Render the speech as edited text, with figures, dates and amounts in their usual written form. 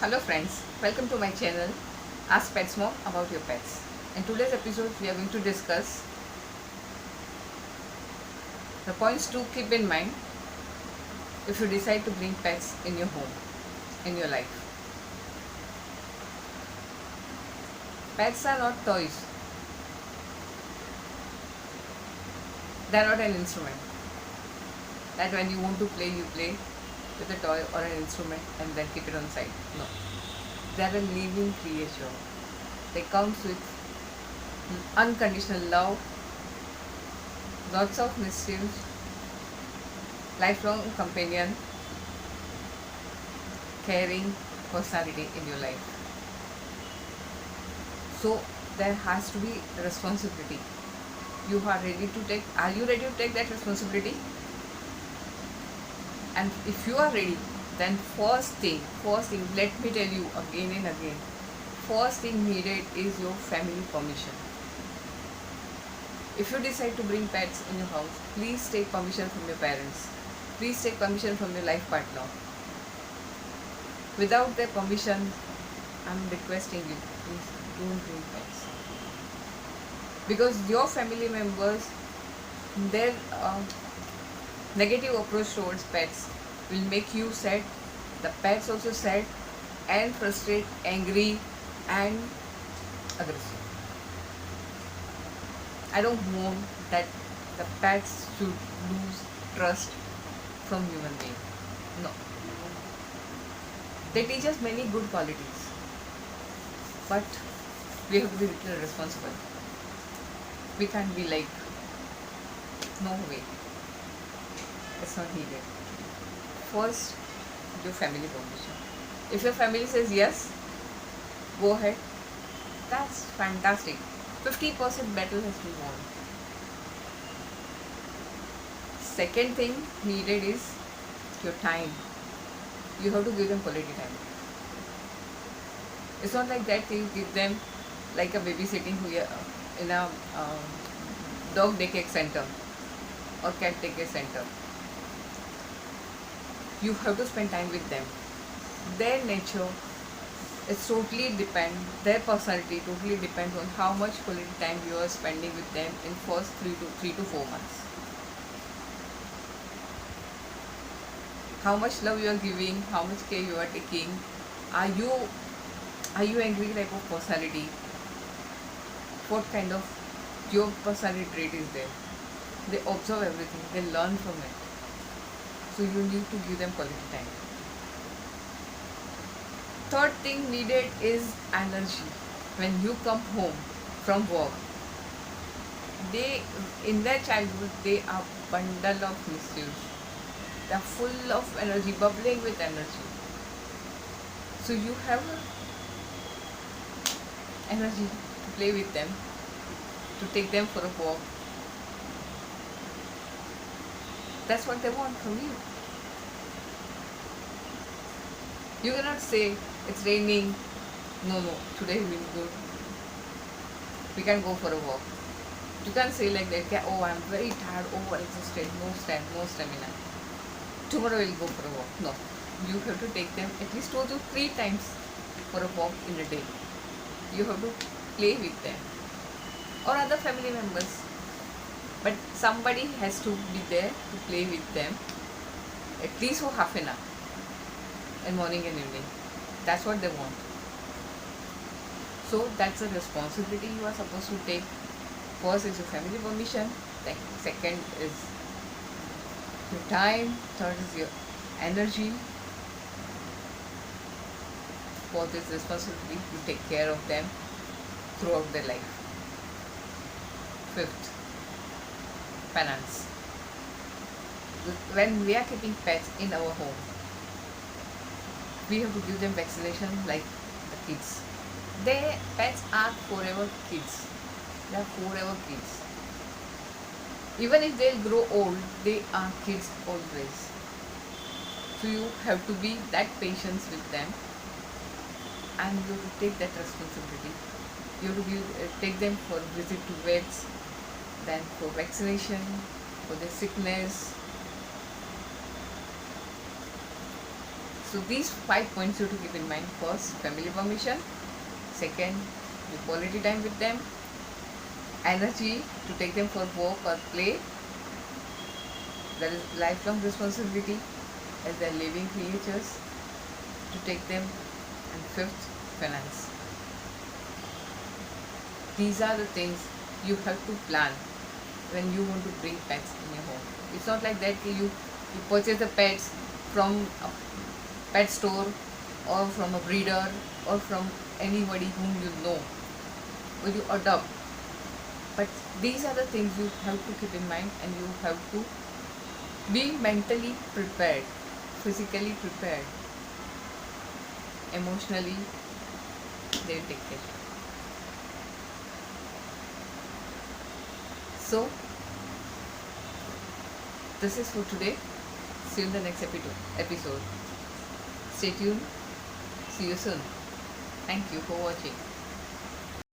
Hello friends, welcome to my channel Ask Pets More about your pets. In today's episode we are going to discuss the points to keep in mind if you decide to bring pets in your home, in your life. Pets are not toys. They are not an instrument. That when you want to play, you play with a toy or an instrument and then keep it on side. No. They are a living creature. They comes with unconditional love, lots of mischief, lifelong companion, caring personality in your life. So there has to be responsibility. Are you ready to take that responsibility? And if you are ready, then first thing, let me tell you again and again, first thing needed is your family permission. If you decide to bring pets in your house, please take permission from your parents. Please take permission from your life partner. Without their permission, I'm requesting you, please don't bring pets. Because your family members, their negative approach towards pets will make you sad, the pets also sad and frustrated, angry and aggressive. I don't want that the pets should lose trust from human being. No. They teach us many good qualities, but we have to be little responsible. We can't be like, no way, it's not needed. First, your family permission. If your family says yes, go ahead. That's fantastic. 50% battle has been won. Second thing needed is your time. You have to give them quality time. It's not like that you give them like a babysitting in a dog daycare center or cat daycare center. You have to spend time with them. Their nature is totally depend. Their personality totally depends on how much quality time you are spending with them in first 3 to 4 months. How much love you are giving, how much care you are taking. Are you angry type of personality? What kind of your personality trait is there? They observe everything. They learn from it. So you need to give them quality time. Third thing needed is energy. When you come home from work, in their childhood they are bundle of misuse. They are full of energy, bubbling with energy. So you have energy to play with them, to take them for a walk. That's what they want from you. You cannot say it's raining. No, today will go. We can go for a walk. You can't say like that. Oh, I'm very tired, overexhausted, no stamina. Tomorrow we'll go for a walk. No, you have to take them at least 2 to 3 times for a walk in a day. You have to play with them or other family members. But somebody has to be there to play with them at least for half an hour in morning and evening. That's what they want. So that's a responsibility you are supposed to take. First is your family permission. Second is your time. Third is your energy. Fourth is responsibility. You take care of them throughout their life. Fifth, finance. When we are keeping pets in our home, we have to give them vaccination like the kids. Their pets are forever kids. They are forever kids. Even if they grow old, they are kids always. So you have to be that patient with them, and you have to take that responsibility. You have to take them for visit to vets, then for vaccination, for their sickness. So these 5 points you have to keep in mind. First, family permission. Second, your quality time with them. Energy to take them for walk or play. There is lifelong responsibility as they are living creatures to take them. And fifth, finance. These are the things you have to plan when you want to bring pets in your home. It's not like that you purchase the pets from a pet store or from a breeder or from anybody whom you know or you adopt. But these are the things you have to keep in mind, and you have to be mentally prepared, physically prepared, emotionally they'll take care. So this is for today. See you in the next episode. Stay tuned. See you soon. Thank you for watching.